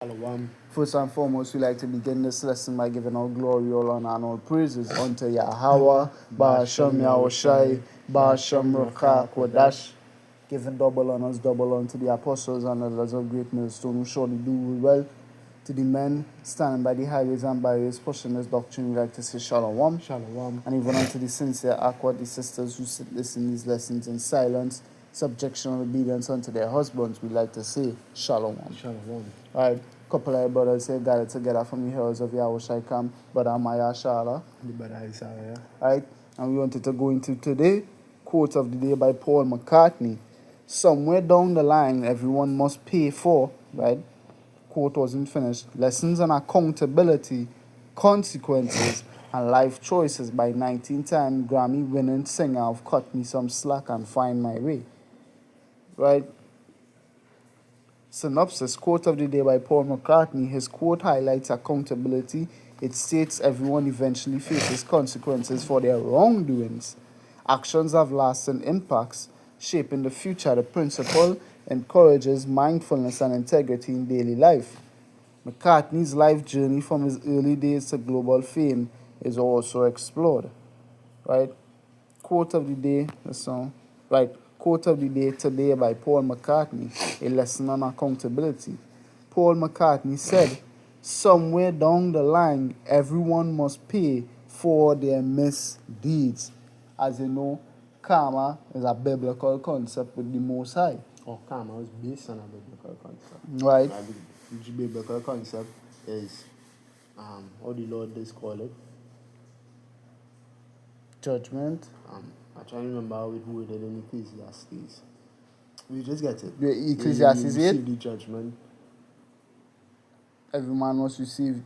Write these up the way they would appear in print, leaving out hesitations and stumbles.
Shalom. First and foremost, we like to begin this lesson by giving all glory, all honor, and all praises unto Yahweh, Ba'ashem Yahushai, Ba'ashem Ruach Kodash. Giving double honors, double unto the apostles and elders of Great Millstone who surely do well. To the men standing by the highways and byways, pushing this doctrine, we like to say Shalom. Shalom. And even unto the sincere Aqua, sisters who sit listen these lessons in silence, subjection and obedience unto their husbands, we like to say Shalom. Shalom. Right, couple of brothers here gathered together from the hills of Yahushai Camp, Brother Maya Shala. The brother Isaiah. Right, and we wanted to go into today, quote of the day by Paul McCartney. Somewhere down the line, everyone must pay for, right? Quote wasn't finished. Lessons on accountability, consequences, and life choices by 19-time Grammy-winning singer of Cut Me Some Slack and Find My Way. Right? Synopsis, quote of the day by Paul McCartney. His quote highlights accountability. It states everyone eventually faces consequences for their wrongdoings. Actions have lasting impacts, shaping the future. The principle encourages mindfulness and integrity in daily life. McCartney's life journey from his early days to global fame is also explored. Right? Quote of the day, the song. Right. Quote of the day today by Paul McCartney, a lesson on accountability. Paul McCartney said, somewhere down the line, everyone must pay for their misdeeds. As you know, karma is a biblical concept with the Most High. Oh, karma was based on a biblical concept. Right. The biblical concept is, how the Lord does call it? Judgment. I try to remember how it worded in Ecclesiastes. We just get it. The Ecclesiastes You 8. receive the judgment. Every man must receive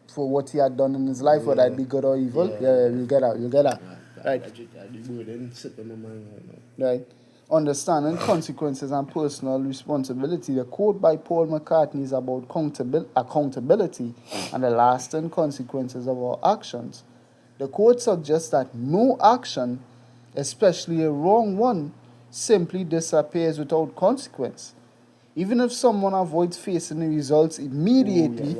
for what he had done in his life, whether it be good or evil. Yeah. You'll get out. Right. The word didn't sit in my mind right now. Right. Understanding consequences and personal responsibility. The quote by Paul McCartney is about accountability and the lasting consequences of our actions. The quote suggests that no action, especially a wrong one, simply disappears without consequence. Even if someone avoids facing the results immediately,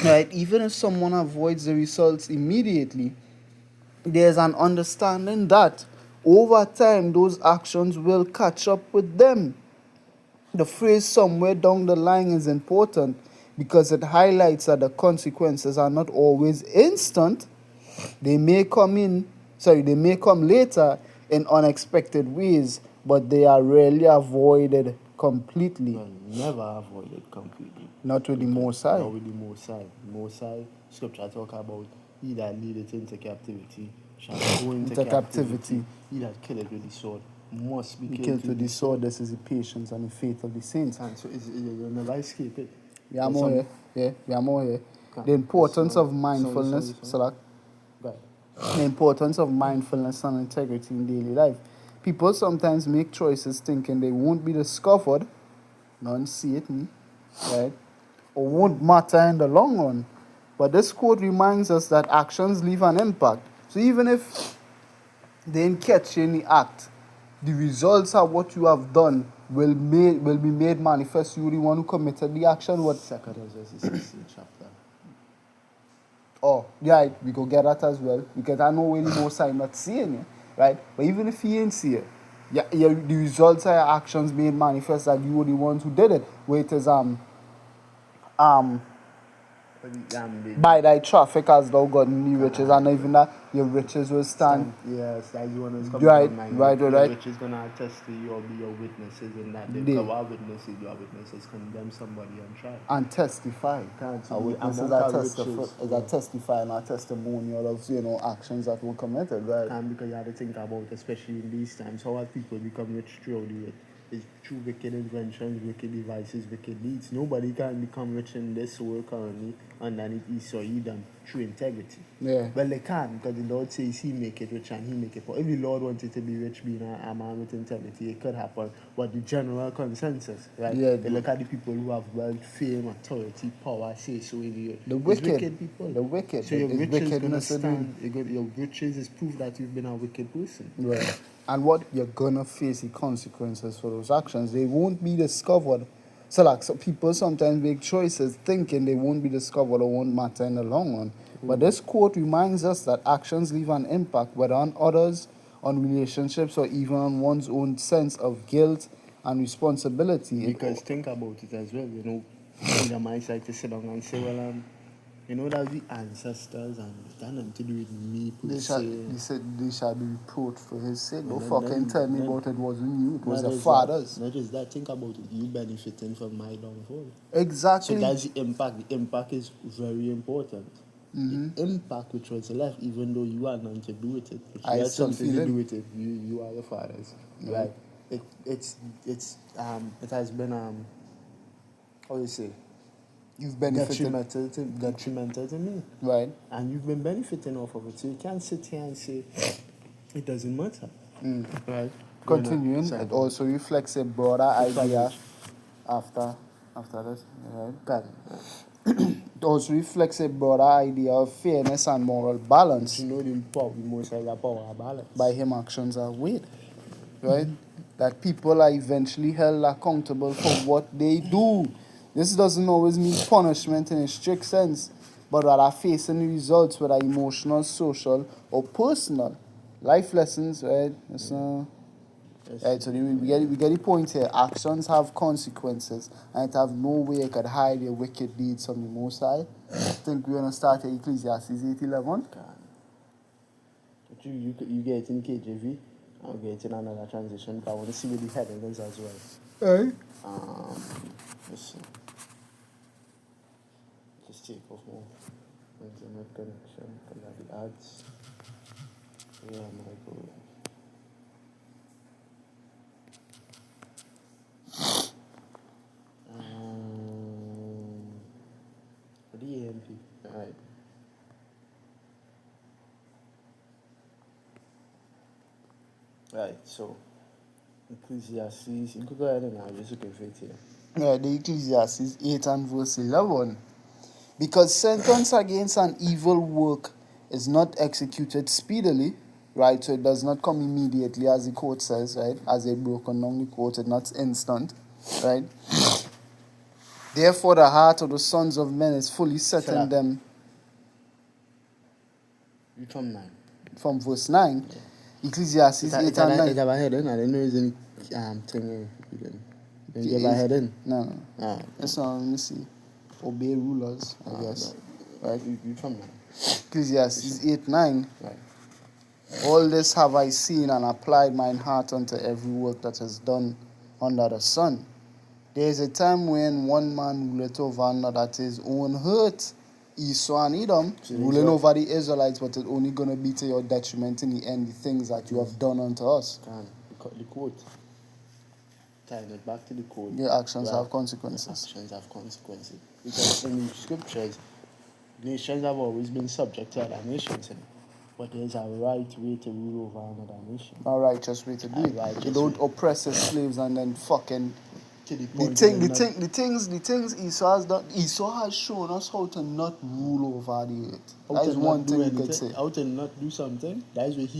right? Even if someone avoids the results immediately, there's an understanding that over time those actions will catch up with them. The phrase somewhere down the line is important because it highlights that the consequences are not always instant. They may come later in unexpected ways, but they are rarely avoided completely. Well, never avoided completely. Not with the Most High. Not with the Most High. Most High, Scripture talk about he that leadeth into captivity shall go into captivity. He that killeth with the sword must be killed with the sword. This is the patience and the faith of the saints. And so you'll never escape it. We are more here. The importance of mindfulness. The importance of mindfulness and integrity in daily life. People sometimes make choices thinking they won't be discovered, none see it me, right? Or won't matter in the long run. But this quote reminds us that actions leave an impact. So even if they didn't catch you in the act, the results of what you have done will be made manifest. You the one who committed the action. What? 2 Corinthians 16 chapter. Oh, yeah, we go get that as well. Because I know when the Most High not seeing it, right? But even if he ain't see it, the results of your actions made manifest that you were the ones who did it. Where it is by thy traffic as thou gotten the riches, and even that your riches will stand. Yes, that's the one that's coming Right. Your riches gonna attest to you or be your witnesses in that. Our witnesses, your witnesses condemn somebody on trial. And testify. Our witnesses are testifying our testimonial of actions that were committed, right? And because you have to think about, especially in these times, how have people become rich throughout the earth? It's through wicked inventions, wicked devices, wicked deeds. Nobody can become rich in this world currently underneath Esau Edom through integrity. Yeah. Well, they can, because the Lord says he make it rich and he make it poor. If the Lord wanted to be rich, being a man with integrity, it could happen. But the general consensus, right? Yeah, they look at the people who have wealth, fame, authority, power, say so in the earth. The wicked people. The wicked. So your riches is going to stand. Your riches is proof that you've been a wicked person. Right. And what you're gonna face the consequences for those actions. They won't be discovered. So like so people sometimes make choices thinking they won't be discovered or won't matter in the long run. But this quote reminds us that actions leave an impact, whether on others, on relationships, or even on one's own sense of guilt and responsibility. Because think about it as well, either my side to sit down and say, well, that the ancestors and that nothing to do with me per They se. said they shall be reproached for his sin. Don't Then- fucking then- tell me then- about it wasn't you, it was Not your just fathers. That, not just that, think about it. You benefiting from my downfall. Exactly. So that's the impact. The impact is very important. The impact which was left, even though you had nothing to do with it, if I you had still something feel to it. do with it, you are the fathers, right? It has been how you say You've benefited. detrimental to me, Right. and you've been benefiting off of it. So you can't sit here and say it doesn't matter, right? Continuing, Sorry, it also reflects a broader It's idea like- after this. Right? God, It also reflects a broader idea of fairness and moral balance. you know the most of the power balance. By him actions are weighed. Right? That people are eventually held accountable for what they do. This doesn't always mean punishment in a strict sense, but rather facing the results, whether emotional, social, or personal. Life lessons, right? Right, so we get the point here. Actions have consequences, and it have no way it could hide your wicked deeds from the Most High. I think we're going to start at Ecclesiastes 8:11. But you get it in KJV, I'll get it in another transition, but I want to see where the heading is as well. Right. Let's see. Just take off more internet connection, because of the ads. Where am I going? The AMP. Alright. Right, so Ecclesiastes, you could go ahead and I'm just looking for it here. Yeah, the Ecclesiastes 8 and verse 11. Because sentence against an evil work is not executed speedily, right? So it does not come immediately, as the quote says, right? As they broken down the quote, it's not instant, right? Therefore, the heart of the sons of men is fully set in Salah. them. You from 9. From verse 9, Ecclesiastes 8 and It 9. have a heading, I didn't know there's any thing you didn't give a heading. No. Ah, It's not, let me see. Obey rulers, I guess. right, you from 9. Ecclesiastes 8 9. Right. All this have I seen and applied mine heart unto every work that is done under the sun. There is a time when one man ruleth over another to his own hurt. Esau and Edom So ruling Esau- over the Israelites, but it's only going to be to your detriment in the end, the things that you have done unto us. The quote. Tying it back to the quote. Your actions Right. have consequences. Actions have consequences. Because in the scriptures, nations have always been subject to other nations. But there's a right way to rule over another nation. A righteous way to do A it. righteous You don't way. oppress your slaves and then fucking To the the point thing, where the things Esau has done. Esau has shown us how to not rule over the earth. That is one thing you could say. How to not do something. That's what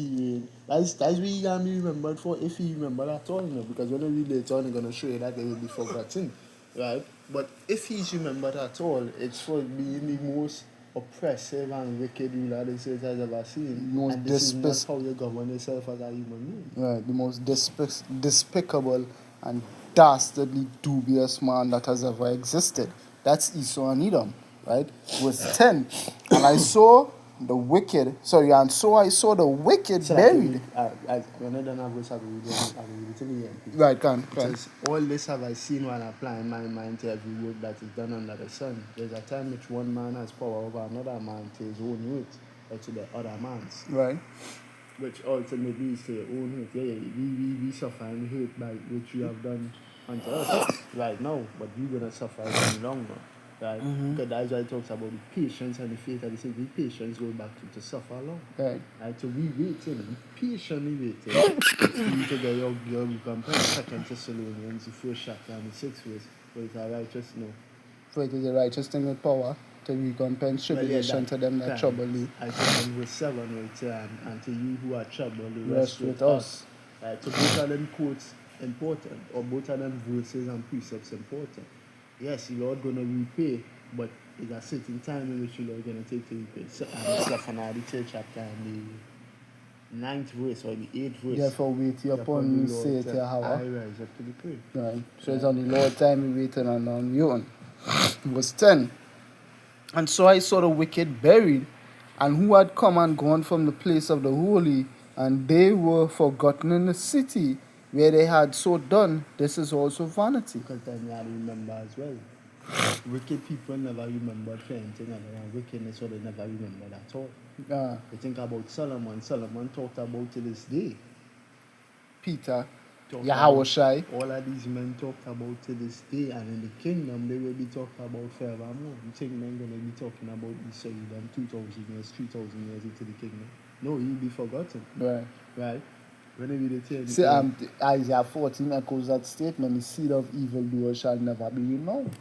that's what he can be remembered for, if he remembered at all, because when we read later on, he's gonna show you that they will be forgotten. Right? But if he's remembered at all, it's for being the most oppressive and wicked ruler this earth has ever seen. Most And this is not how you govern yourself as a human being. Right, the most despicable and dastardly dubious man that has ever existed. That's Esau and Edom, right? Verse 10. And I saw the wicked, and so I saw the wicked So buried. when I don't have this, I will read it in the end. Right, can. It says, all this have I seen while applying my mind to every work that is done under the sun. There's a time which one man has power over another man to his own hurt, or to the other man's, Right. which ultimately is to your own hurt. Yeah, we suffer and hurt by which you have done unto us right now, but you're going to suffer in the long run. Right? Because that's why it talks about the patience and the faith of the saints. The patience goes back to suffer long. Right. Right, so we waited, we patiently waited for you to get your recompense. 2 Thessalonians, the 4th chapter and the 6th verse. But it's a righteous no. For it is a righteous thing with power to recompense tribulation to them that trouble you. I think in verse 7 right here, and to you who are troubled, Rest with us. Right? So both of them quotes important, or both of them verses and precepts important. Yes, the Lord gonna repay, but there's a certain time in which the Lord gonna take to repay. So, Zephaniah the third chapter and the ninth verse or the eighth verse. Therefore wait ye upon me, saith I Yahweh. rise up to the prey. Right. So it's on the Lord time we waiting and on your own. Verse 10. And so I saw the wicked buried, and who had come and gone from the place of the holy, and they were forgotten in the city where they had so done. This is also vanity. Because then you have to remember as well. Wicked people never remember anything other than wickedness, so they never remember at all. You think about Solomon. Solomon talked about to this day. Peter, Talked Yahushai. about- all of these men talked about to this day, and in the kingdom they will be talked about forevermore. You think men going to be talking about Esau them 2,000 years, 3,000 years into the kingdom? No, he'll be forgotten. Right. Right? Whenever they tell See, Isaiah 14 echoes that statement, the seed of evildoers shall never be renowned.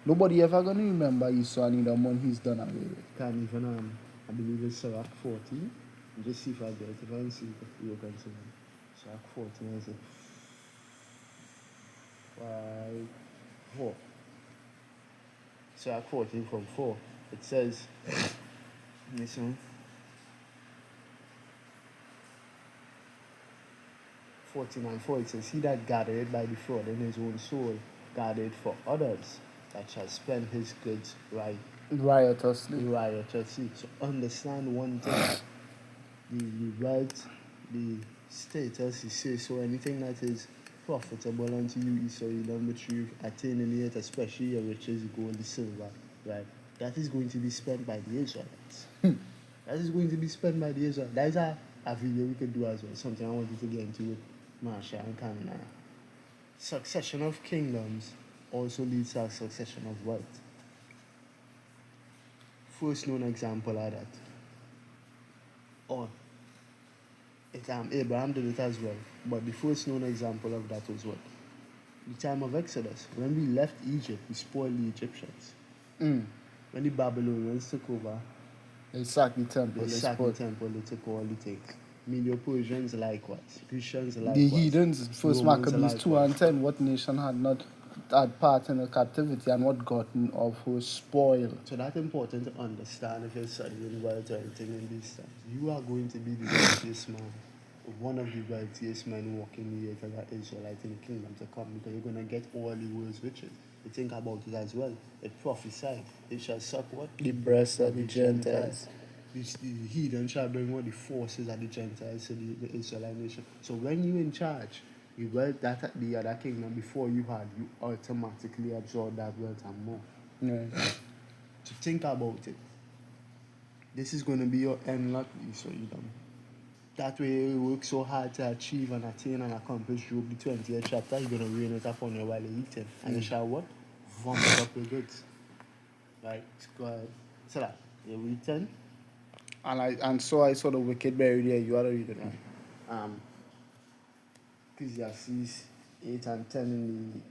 Nobody ever going to remember Esau and the money he's done away with. Can't even, I believe it's Sirach 14. Just see if I get it. If I don't see it, you can see it. Sirach 14 is it 5, 4. Sirach 14 from 4. It says, listen, 14 and 4, it says, he that gathered by the fraud in his own soul, gathered for others, that shall spend his goods Riotously. So understand one thing. The wealth, the status, the say so, anything that is profitable unto you, Esau, which you attain in the earth, especially your riches, gold, the silver, right? That is going to be spent by the Israelites. That is going to be spent by the Israelites. That is a video we could do as well. Something I wanted to get into with Marsha and Kamina. Succession of kingdoms also leads to a succession of wealth. First known example of that. Or Abraham did it as well. But the first known example of that was what? The time of Exodus. When we left Egypt, we spoiled the Egyptians. When the Babylonians took over, they sacked the temple. They took all the things. Medo-Persians likewise. Christians likewise. The heathens, first Maccabees 2 and 10, what nation had part in the captivity and what gotten of her spoil. So that's important to understand if you're studying wealth or anything in these times. You are going to be the wealthiest man, one of the wealthiest men walking the earth as an Israelite in the kingdom to come, because you're going to get all the world's riches. You think about it as well. It prophesied. It shall suck what? The breasts of the Gentiles. The heathen shall bring what the forces of the Gentiles to the Israelite nation. So when you're in charge, the wealth that the other kingdom before you had, you automatically absorb that wealth and more. Right. So think about it. This is going to be your end luck, so you know. That way you work so hard to achieve and attain and accomplish Job the 20th chapter, you're going to rain it upon you while you're eating. And you shall what? Vomit up your goods. Right? Go ahead. So that, you read 10? And so I saw the wicked buried there. You ought to read it, right? Ecclesiastes 8 and 10 in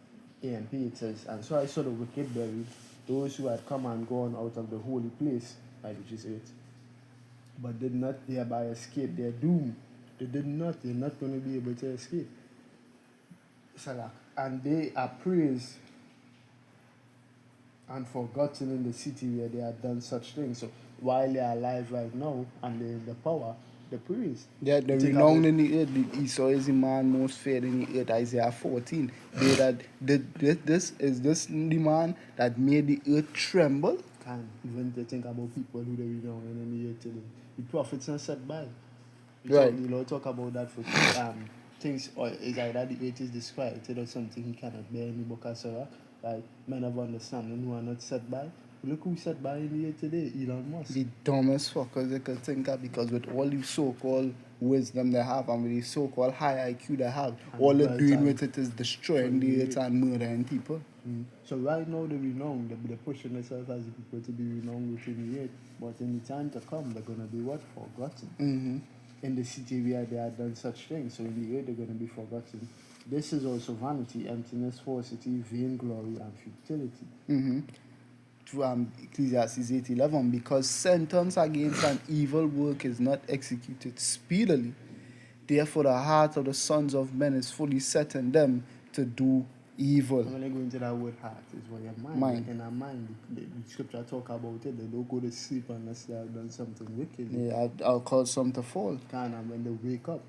the AMP, it says, and so I saw the wicked buried, those who had come and gone out of the holy place, right, which is 8, but did not thereby escape their doom. They did not. They're not going to be able to escape. And they are praised and forgotten in the city where they had done such things. So while they are alive right now and they're in the power, they're praised. Yeah, they're renowned in the earth. Esau is the man most feared in the earth. Isaiah 14. This is the man that made the earth tremble. And even to think about people who they renowned in the earth today. The prophets are set by. Right. The Lord talk about that for things, or is either the earth is described or something he cannot bear in the book of Sirach. Like men of understanding who are not set by. Look who's set by in the earth today, Elon Musk. The dumbest fuckers they could think of, because with all the so-called wisdom they have and with the so-called high IQ they have, and all they're doing with it is destroying the earth and murdering people. So right now they're renowned, they're pushing themselves as the people to be renowned within the earth, but in the time to come they're going to be what? Forgotten. In the city where they have done such things, so in the earth they're going to be forgotten. This is also vanity, emptiness, falsity, vainglory, and futility. To Ecclesiastes 8:11, because sentence against an evil work is not executed speedily, Therefore, the heart of the sons of men is fully set in them to do evil. And when I go into that word heart, is what your mind. Mind. In our mind, the scripture talk about it. They don't go to sleep unless they have done something wicked. Yeah, I'll cause some to fall. And when they wake up,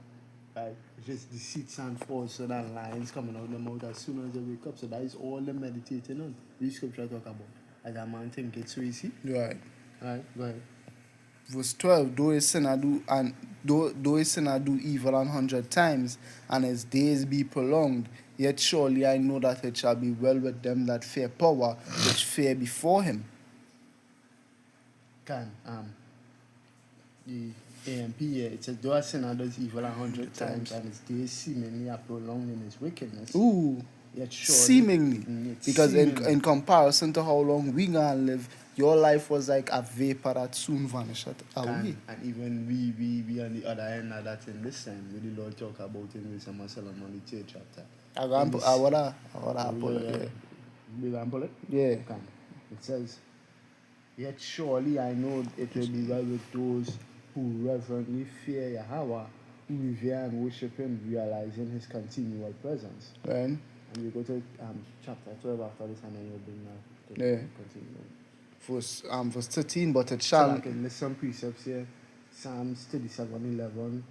right, it's just deceits and false, so that lines coming out of their mouth as soon as they wake up. So that is all they're meditating on. The scripture talk about. As a man think it's so easy. Right. Right, go ahead. Verse 12, though his sinner do evil 100 times, and his days be prolonged, yet surely I know that it shall be well with them that fear power, which fear before him. The AMP here, it says, though a sinner does evil 100 times, and his days seemingly are prolonged in his wickedness. Ooh, yet surely, seemingly. Because seemingly. in comparison to how long we gonna live, your life was like a vapor that soon vanished away. And even we on the other end of that in this time, when the Lord talk about it in Wisdom of Solomon, the 3rd chapter. I want to pull it, yeah. We want to pull it? Yeah. Okay. It says, yet surely I know it will be well with those who reverently fear Yahweh, who revere and worship him, realizing his continual presence. Right. And we go to chapter 12 after this, and then you'll bring that to Yeah. continue. Verse 13, but it So shall... I can list some precepts here. Psalms 37:11,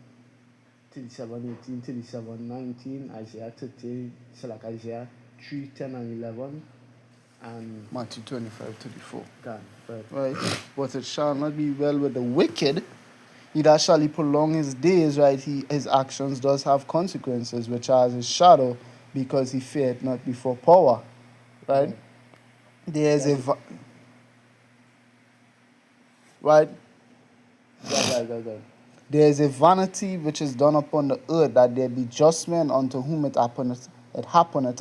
37:18, 37:19, Isaiah 30, so like Isaiah 3:10 and 11, and Matthew 25:34. God, but Right. But it shall not be well with the wicked, neither shall he prolong his days, right? His actions does have consequences, which are as his shadow, because he feared not before power. Right? There is right? Go. There is a vanity which is done upon the earth, that there be just men unto whom it happeneth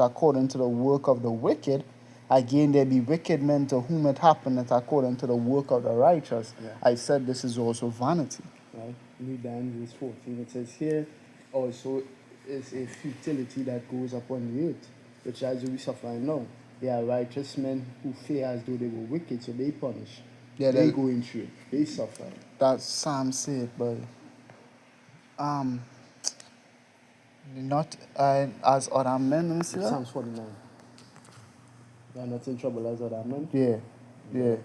according to the work of the wicked. Again, there be wicked men to whom it happeneth according to the work of the righteous. Yeah. I said this is also vanity. Right? Read down verse 14. It says here also is a futility that goes upon the earth, which as we suffer now. They are righteous men who fear as though they were wicked, so they punish. Yeah, they go in through it. They suffer. That's Psalm said, but not as other men. Let me see that. Psalms 49. They are not in trouble as other men. Yeah.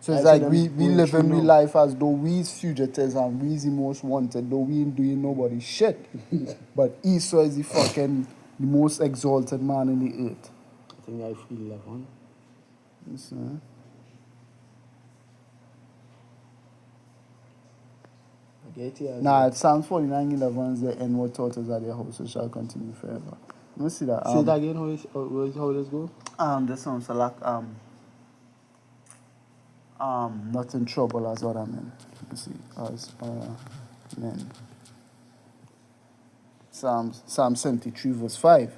So it's I like see we them live going in through real now. life as though we's fugitives and we's the most wanted, though we ain't doing nobody shit. But Esau is the most exalted man in the earth. I think I feel 11. Listen, I get here. Nah, it's Psalms 49:11 is the inward thoughts are their houses shall continue forever. Let me see that. Say that again, how does it go? This sounds like not in trouble as other men. Let me see, as men. Psalm 73 verse 5.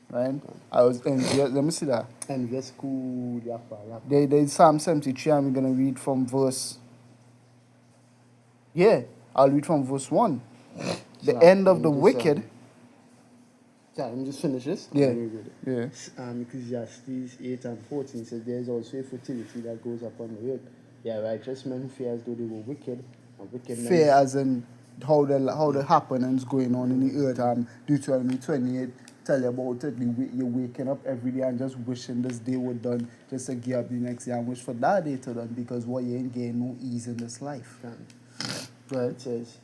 Right? Let me see that. And verse cool, There's Psalm 73, and we're gonna read from verse. Yeah, I'll read from verse 1. The end of the wicked. Let me just finish this. Yeah. Yeah. Ecclesiastes 8 and 14 says there is also a fertility that goes upon the earth. Yeah, righteous men who fear as though they were wicked, and wicked men. Fear as in how the happenings going on in the earth, and Deuteronomy 28 tell you about it. You're waking up every day and just wishing this day was done, just to get up the next day and wish for that day to done, because what you ain't getting no ease in this life. Right. It says,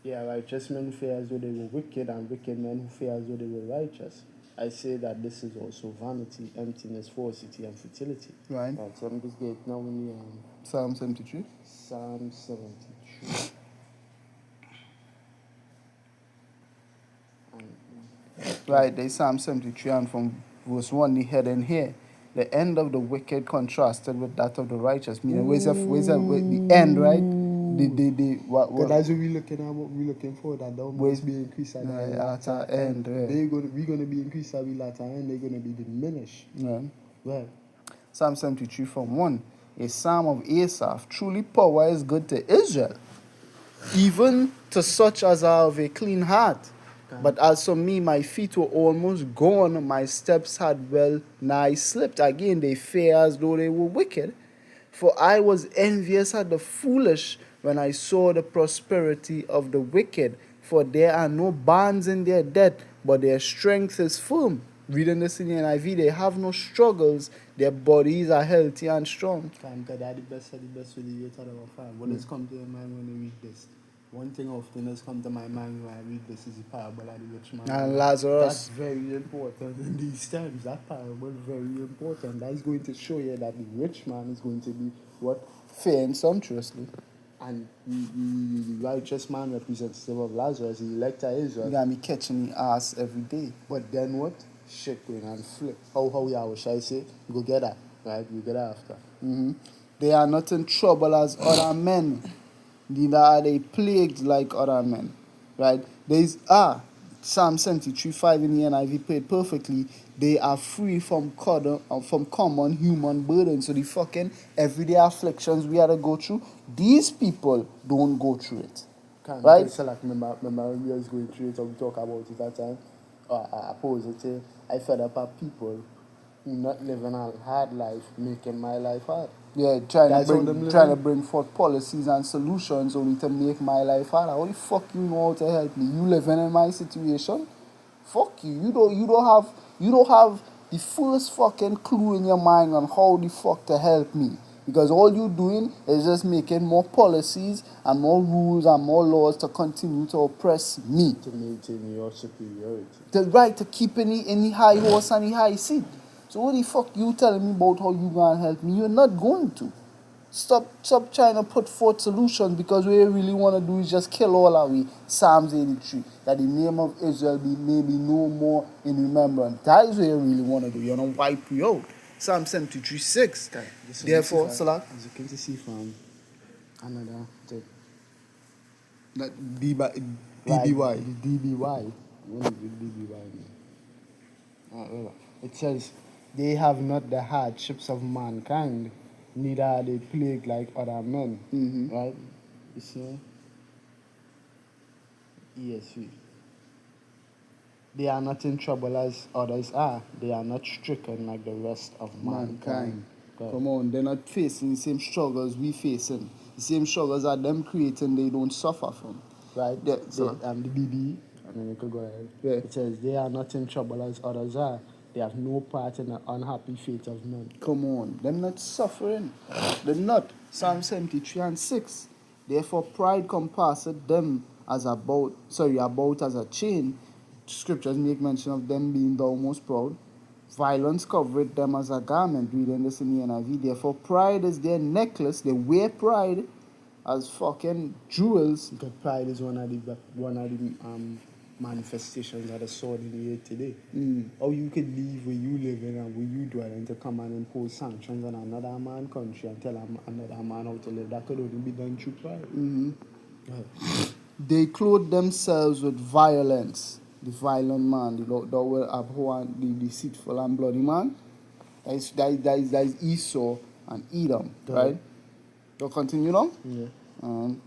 yeah, righteous men fear as though they were wicked, and wicked men who fear as though they were righteous. I say that this is also vanity, emptiness, falsity, and futility. Right. So I'm just getting now in the Psalm 73. Psalm 73. Right, there's Psalm 73, and from verse 1, the head in here. The end of the wicked contrasted with that of the righteous. Meaning, where's the end, right? What that's what we're looking at, what we're looking for, that thou must be increased at the latter end. Right. We're going to be increased at the latter end, they're going to be diminished. Right. Right. Psalm 73 from 1. A psalm of Asaph. Truly power is good to Israel, even to such as are of a clean heart. But as for me, my feet were almost gone, my steps had well nigh slipped. Again, they fear as though they were wicked. For I was envious at the foolish when I saw the prosperity of the wicked. For there are no bands in their debt, but their strength is firm. Reading this in the NIV, they have no struggles. Their bodies are healthy and strong. Because that's the best of the best with the talk about fire. What does come to your mind when you read this? One thing often has come to my mind when I read this is the parable of the rich man. And Lazarus. That's very important in these times. That parable is very important. That is going to show you that the rich man is going to be what? Fair and sumptuously. And the righteous man, representative of Lazarus, the elect of Israel. You got me catching the ass every day. But then what? Shit going and flip. How yeah, shall I say? You go get that, right? You get that after. They are not in trouble as other men, neither are they plagued like other men. Right? There is Psalm 73:5 in the NIV played perfectly. They are free from common human burdens. So the fucking everyday afflictions we had to go through, these people don't go through it. Right? So like remember when we was going through it, or we talk about it that time. I pose it. I fed up at people who not living a hard life, making my life hard. Yeah, trying That's how them to living. bring forth policies and solutions only to make my life harder. How the fuck you know how to help me? You living in my situation? Fuck you. You don't have the first fucking clue in your mind on how the fuck to help me. Because all you're doing is just making more policies and more rules and more laws to continue to oppress me. To maintain your superiority. The right to keep in the high horse and the high seat. So what the fuck you telling me about how you gonna help me? You're not going to. Stop trying to put forth solutions, because what you really want to do is just kill all our we. Psalms 83. That the name of Israel may be no more in remembrance. That is what you really want to do. You want to wipe you out. Psalm 73:6. Therefore, Salah. As you can see from another thing. That DBY. The DBY. What is the DBY mean? It says, they have not the hardships of mankind, neither are they plagued like other men. Right? You see? ESV. They are not in trouble as others are. They are not stricken like the rest of mankind. Come on, they're not facing the same struggles we facing. The same struggles that them creating, they don't suffer from. Right? Yeah, The BB, and then you could go ahead. Yeah. It says, they are not in trouble as others are. They have no part in the unhappy fate of none. Come on, them not suffering. They're not. Psalm 73:6. Therefore pride compasseth them about as a chain. Scriptures make mention of them being thou most proud. Violence covereth them as a garment. Reading this in the NIV. Therefore pride is their necklace. They wear pride as fucking jewels. Because pride is one of the manifestations of the sword in the earth today. How you could leave where you live in and where you dwell and to come and impose sanctions on another man country and tell another man how to live. That could only be done through pride. They clothe themselves with violence. The violent man, the will abhor the deceitful and bloody man. That is Esau and Edom, right? They'll continue now? Yeah.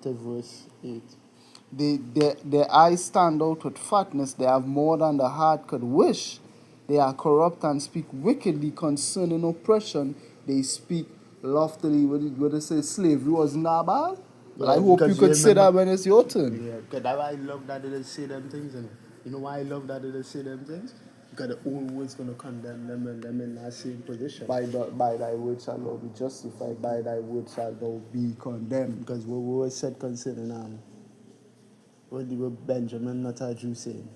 To verse 8. Their eyes stand out with fatness. They have more than the heart could wish. They are corrupt and speak wickedly concerning oppression. They speak loftily. What they say, slavery was not bad. But I hope you could say that when it's your turn. Yeah, because that's why I love that they say them things. You know why I love that they say them things? Because the old world's going to condemn them and them in that same position. By thy word shall thou be justified. By thy word shall thou be condemned. Because what was said concerning what Benjamin Netanyahu saying.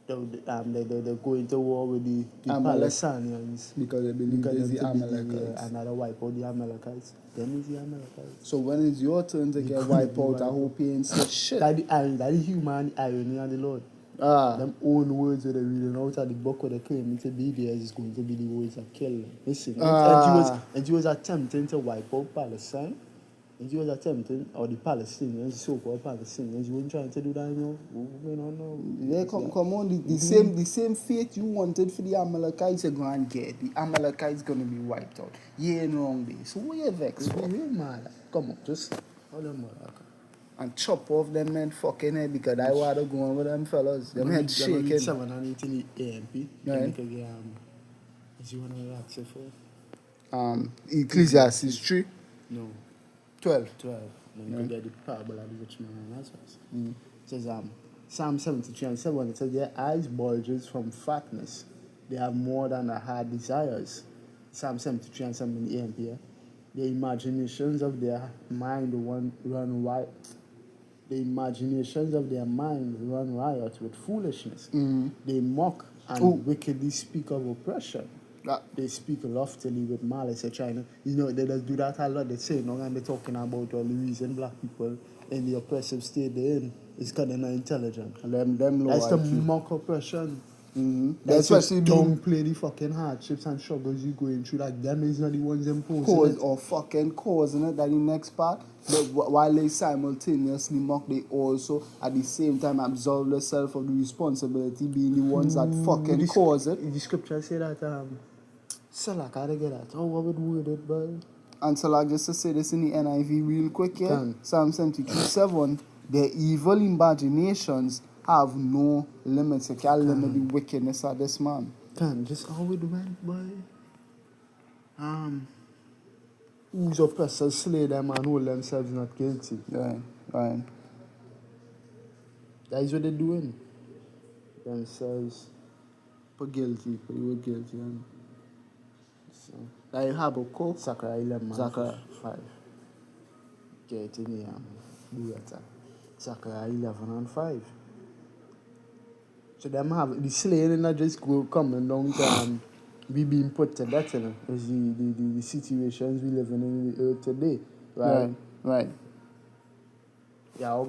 They're going to war with the Palestinians. Because they believe there's the Amalekites. And they'll wipe out the Amalekites. Then is the Amalekites. So when it's your turn to get wiped out, I hope you ain't said shit. That is human irony of the Lord. Them own words that they're reading out of the book where they claim to be there is going to be the words that kill them. Listen, and he was attempting to wipe out Palestine. And he was attempting, or the Palestinians, so-called Palestinians, you weren't trying to do that, you know? Yeah, come on, the same fate you wanted for the Amalekites, you're going to get. The Amalekites going to be wiped out. Yeah, in wrong day. So what you vexed for? You're mad. Come on, just hold them mad. And chop off them men fucking head, because I want to go on with them fellas. Them head shaking. 7 and 8 in the AMP. Right. Is you want to ask it for? Ecclesiastes 3. No. 12. Then you get the parable of the rich man and Lazarus. It says, Psalm 73 and 7, it says, their eyes bulges from fatness. They have more than their heart desires. Psalm 73 and 7 in the AMP here. The imaginations of their mind run wild. The imaginations of their mind run riot with foolishness. They mock and wickedly speak of oppression. They speak loftily with malice. They're trying to, they just do that a lot. They say, and they're talking about all the reason black people in the oppressive state they're in is because they're not intelligent. Them low That's the IQ. mock oppression. That's That's especially don't play the fucking hardships and struggles you're going through. Like, them is not the ones imposing cause it. or fucking causing it. That the next part, but while they simultaneously mock, they also at the same time absolve themselves of the responsibility, being the ones that fucking cause it. The scripture say that, so like, how to get that? Oh, what would word it, boy? And so, like, just to say this in the NIV real quick, yeah? Can. Psalm 73:7, their evil imaginations have no limits. You can't limit the wickedness of this man. Just how it went, boy. Whose oppressors slay them and hold themselves not guilty. Right. That is what they're doing. Themselves Put guilty, put the word guilty on. so. Like Habakkuk, Zechariah 11 Zechariah. 5. Get in here, do that. Zechariah 11 and 5. So them have the slaying and not just go coming down to we being put to death, is the situations we living in the earth today. Right. Yeah,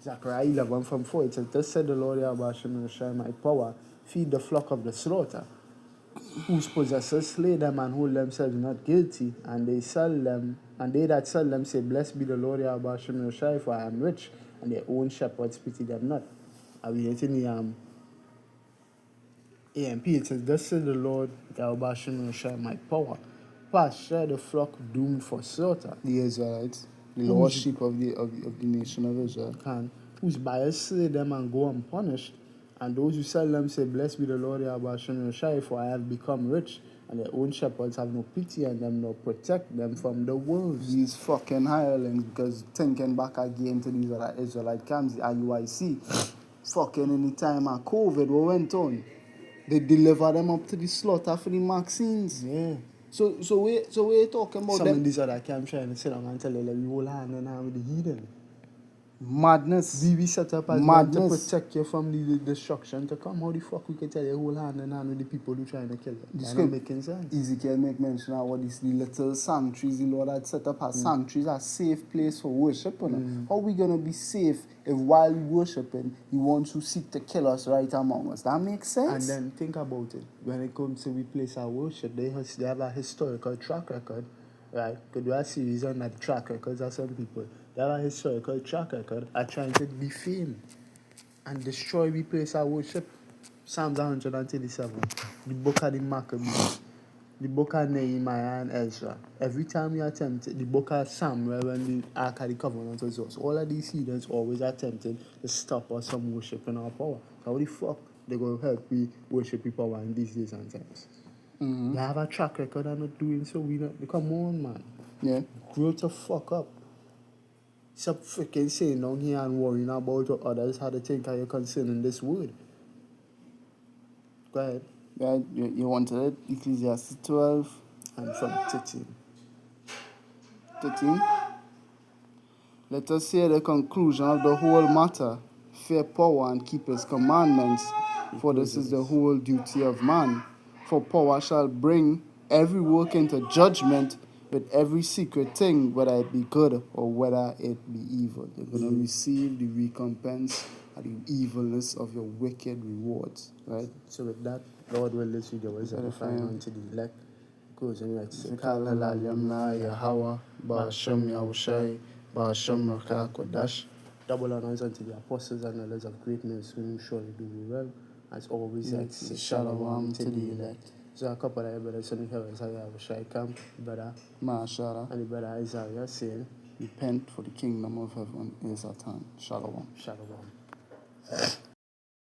Zechariah 11 from 4, it says, thus said the Lord Yahweh Hashem shall my power, feed the flock of the slaughter, whose possessors slay them and hold themselves not guilty, and they that sell them say, blessed be the Lord Yahweh Hashem Shai, for I am rich, and their own shepherds pity them not. And we get in the AMP, it says, thus said the Lord Yahweh Hashem Shai, my power, pasture the flock doomed for slaughter. The Israelites, the lost sheep of the nation of Israel. Whose buyers slay them and go unpunished, and those who sell them say, blessed be the Lord Yahweh Hashem Shai, for I have become rich, and their own shepherds have no pity on them, nor protect them from the wolves. These fucking hirelings, because thinking back again to these other Israelite camps, the IUIC, fucking in the time of COVID, what went on? They deliver them up to the slaughter for the vaccines. Yeah. So we're talking about Some of them these other camps trying to sit down and tell you that we hold hand in hand with the heathen. madness. We set up as men to protect you from the destruction to come. How the fuck we can tell you hold hand in hand with the people who trying to kill you? That's not making sense. Ezekiel make mention of what these little sanctuaries the Lord had set up as sanctuaries, a safe place for worship. How are we gonna be safe if while we worshiping, He wants to seek to kill us right among us? That makes sense. And then think about it. When it comes to we place our worship, they have a historical track record, right? Could do a series on that track records of some people. They have a historical track record of trying to defame and destroy we place our worship. Psalms 137, the book of the Maccabees, the book of Nehemiah and Ezra. Every time we attempt it, the book of Samuel when the Ark of the Covenant was us, all of these heathens always attempted to stop us from worshiping our power. So how the fuck they going to help we worship our power in these days and times? They have a track record of not doing so. Come on, man. Yeah. Grow to fuck up. Stop freaking saying down here and worrying about what others how to think of you concerning this word. Go ahead. Yeah, you wanted it? Ecclesiastes 12 and from 13. 13. Let us hear the conclusion of the whole matter. Fear power and keep His commandments, for this is the whole duty of man. For power shall bring every work into judgment with every secret thing, whether it be good or whether it be evil. You're going to receive the recompense of the evilness of your wicked rewards. Right? So with that, Lord will let you the words edifying unto the elect. Goes and writes, Yahweh, Ba'ashem Yahushai, Ba'ashem Rakah Kodash. Double honors unto the apostles and elders of great men, whom surely do we well. As always, I say shalom to the elect. So a couple of brothers on here is Yahushai Camp, brother Ma'ashara, and the brother Isaiah saying, repent, for the kingdom of heaven is at hand. Shalom. Shalom.